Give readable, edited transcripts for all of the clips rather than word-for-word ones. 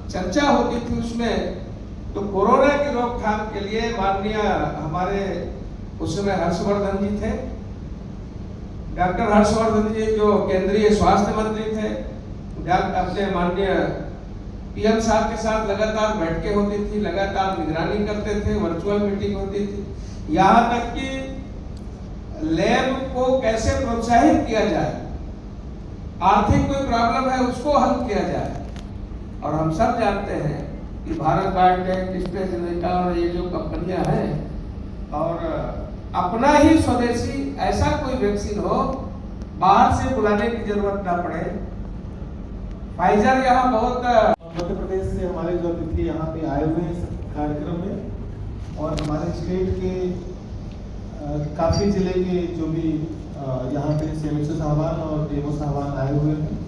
चर्चा होती थी उसमें, तो कोरोना की रोकथाम के लिए माननीय हमारे उस समय हर्षवर्धन जी थे, डॉक्टर हर्षवर्धन जी जो केंद्रीय स्वास्थ्य मंत्री थे, अपने माननीय पीएम साहब के साथ लगातार बैठकें होती थी, लगातार निगरानी करते थे, वर्चुअल मीटिंग होती थी, यहाँ तक कि लैब को कैसे प्रोत्साहित किया जाए, आर्थिक कोई प्रॉब्लम है उसको हल किया जाए। और हम सब जानते हैं कि भारत बायोटेक, एस्ट्राजेनेका और ये जो कंपनियां हैं, और अपना ही स्वदेशी ऐसा कोई वैक्सीन हो, बाहर से बुलाने की जरूरत ना पड़े। फाइजर यहाँ बहुत मध्य प्रदेश से हमारे जो अतिथि यहाँ पे आए हुए हैं इस कार्यक्रम में, और हमारे स्टेट के काफ़ी जिले के जो भी यहाँ पे सीएमएचओ साहबान और डीएमओ साहबान आए हुए हैं,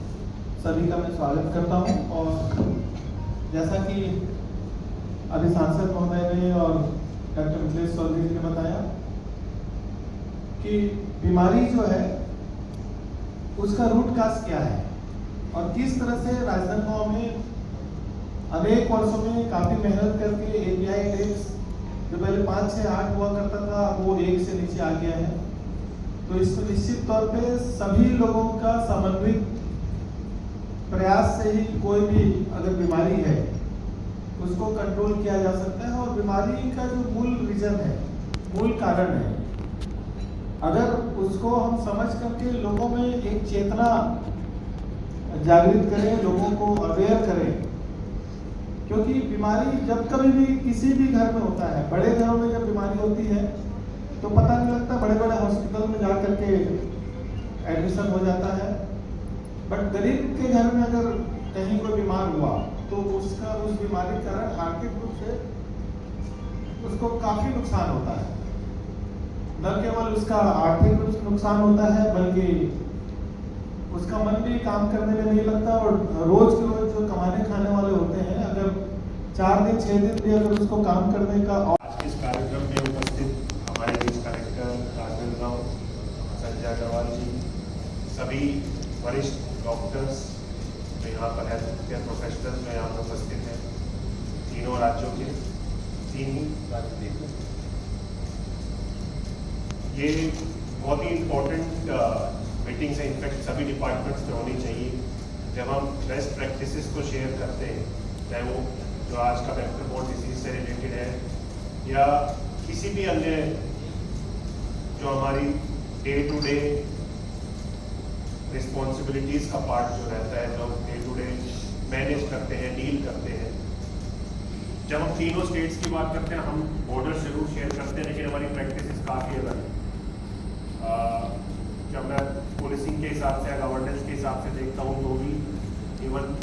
सभी का मैं स्वागत करता हूँ। और जैसा कि अभी सांसद महोदय ने और डॉक्टर मिथिलेश चौधरी जी ने बताया कि बीमारी जो है उसका रूट काज क्या है और किस तरह से राजनांदगांव में अनेक वर्षों में काफ़ी मेहनत करके एपीआई टैक्स जो पहले 5 से 8 हुआ करता था वो 1 से नीचे आ गया है। तो इसमें निश्चित तौर पे सभी लोगों का समन्वित प्रयास से ही कोई भी अगर बीमारी है उसको कंट्रोल किया जा सकता है। और बीमारी का जो मूल रीजन है, मूल कारण है, अगर उसको हम समझ करके लोगों में एक चेतना जागृत करें, लोगों को अवेयर करें, क्योंकि बीमारी जब कभी भी किसी भी घर में होता है, बड़े घरों में जब बीमारी होती है तो पता नहीं लगता, बड़े बड़े हॉस्पिटल में जा करके एडमिशन हो जाता है। बट गरीब के घर में अगर कहीं कोई बीमार हुआ तो उसका उस बीमारी के कारण आर्थिक रूप से उसको काफी नुकसान होता है। न केवल उसका आर्थिक रूप से नुकसान होता है बल्कि उसका मन भी काम करने में नहीं लगता, और रोज के रोज जो कमाने खाने वाले होते हैं, अगर 4 दिन 6 दिन भी अगर उसको काम करने का। आज के इस कार्यक्रम में उपस्थित हमारे बीच कलेक्टर राजनांदगांव संजय अग्रवाल जी, सभी वरिष्ठ डॉक्टर्स जो यहाँ पर हेल्थ केयर प्रोफेशनल्स जो यहाँ पर उपस्थित हैं, तीनों राज्यों के, 3 राज्य के, ये बहुत ही इम्पोर्टेंट मीटिंग्स हैं। इनफैक्ट सभी डिपार्टमेंट्स में होनी चाहिए। जब हम बेस्ट प्रैक्टिसेस को शेयर करते हैं, चाहे वो जो आज का वेक्टर बोर्न डिजीज से रिलेटेड है या किसी भी अन्य जो हमारी डे टू डे रिस्पॉन्सिबिलिटीज का पार्ट जो रहता है, जो डे टू डे मैनेज करते हैं, डील करते हैं। जब हम तीनों स्टेट्स की बात करते हैं, हम बॉर्डर जरूर शेयर करते हैं, लेकिन हमारी प्रैक्टिसेस काफ़ी अलग है। जब मैं पुलिसिंग के हिसाब से, गवर्नेंस के हिसाब से देखता हूँ तो भी, इवन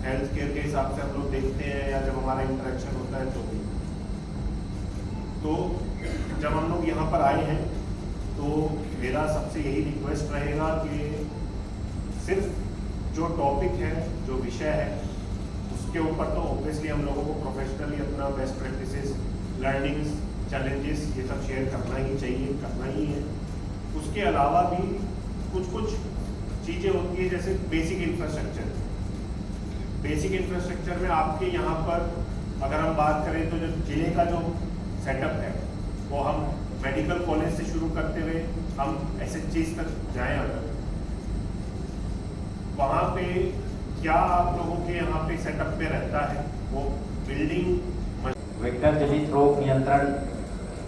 हेल्थ केयर के हिसाब से हम लोग देखते हैं, या जब हमारा इंटरेक्शन होता है तो भी। तो जब हम लोग यहाँ पर आए हैं तो मेरा सबसे यही रिक्वेस्ट रहेगा कि सिर्फ जो टॉपिक है, जो विषय है, उसके ऊपर तो ऑब्वियसली हम लोगों को प्रोफेशनली अपना बेस्ट प्रैक्टिसेस, लर्निंग्स, चैलेंजेस ये सब शेयर करना ही चाहिए, करना ही है। उसके अलावा भी कुछ चीज़ें होती है, जैसे बेसिक इंफ्रास्ट्रक्चर। बेसिक इंफ्रास्ट्रक्चर में आपके यहाँ पर अगर हम बात करें तो जो जिले का जो सेटअप है वो हम मेडिकल कॉलेज से शुरू करते हुए हम एसएचजीज तक जाएं, अगर वहाँ पे क्या आप लोगों के यहाँ पे सेटअप पे रहता है, वो बिल्डिंग। वेक्टर जनित रोग नियंत्रण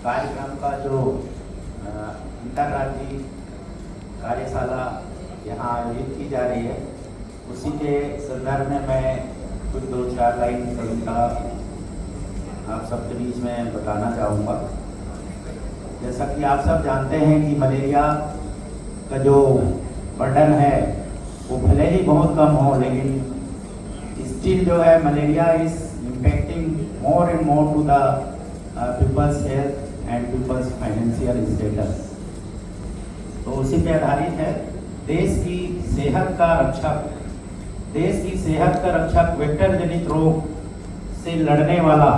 कार्यक्रम का जो अंतर्राज्यीय कार्यशाला यहाँ आयोजित की जा रही है, उसी के संदर्भ में मैं कुछ 2-4 लाइन कविता आप सबके बीच में बताना चाहूँगा। जैसा कि आप सब जानते हैं कि मलेरिया का जो बर्डन है वो भले ही बहुत कम हो, लेकिन स्टिल जो है malaria is impacting more and more to the people's health and people's financial status. तो उसी पे आधारित है देश की सेहत का रक्षक वेक्टर जनित रोग से लड़ने वाला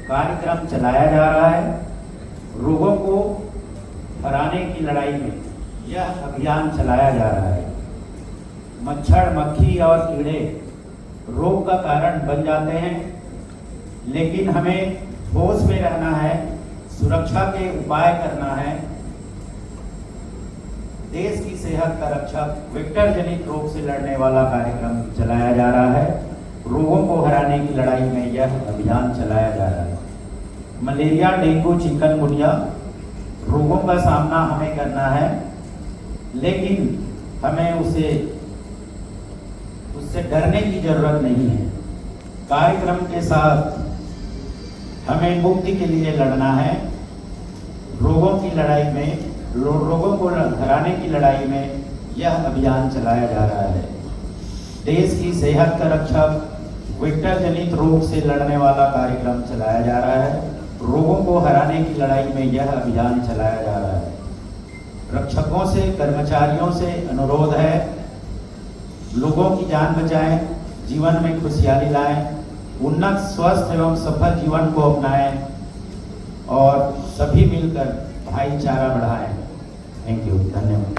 कार्यक्रम चलाया जा रहा है। रोगों को हराने की लड़ाई में यह अभियान चलाया जा रहा है। मच्छर, मक्खी और कीड़े रोग का कारण बन जाते हैं, लेकिन हमें होश में रहना है, सुरक्षा के उपाय करना है। देश की सेहत का रक्षक वेक्टर जनित रोग से लड़ने वाला कार्यक्रम चलाया जा रहा है। रोगों को हराने की लड़ाई में यह अभियान चलाया जा रहा है। मलेरिया, डेंगू, चिकनगुनिया रोगों का सामना हमें करना है, लेकिन हमें उससे डरने की जरूरत नहीं है। कार्यक्रम के साथ हमें मुक्ति के लिए लड़ना है। रोगों की लड़ाई में, रोगों को हराने की लड़ाई में यह अभियान चलाया जा रहा है। देश की सेहत का रक्षक वेक्टर जनित रोग से लड़ने वाला कार्यक्रम चलाया जा रहा है। रोगों को हराने की लड़ाई में यह अभियान चलाया जा रहा है। रक्षकों से, कर्मचारियों से अनुरोध है, लोगों की जान बचाएं, जीवन में खुशहाली लाएं, उन्नत, स्वस्थ एवं सफल जीवन को अपनाएं और सभी मिलकर भाईचारा बढ़ाएं। थैंक यू, धन्यवाद।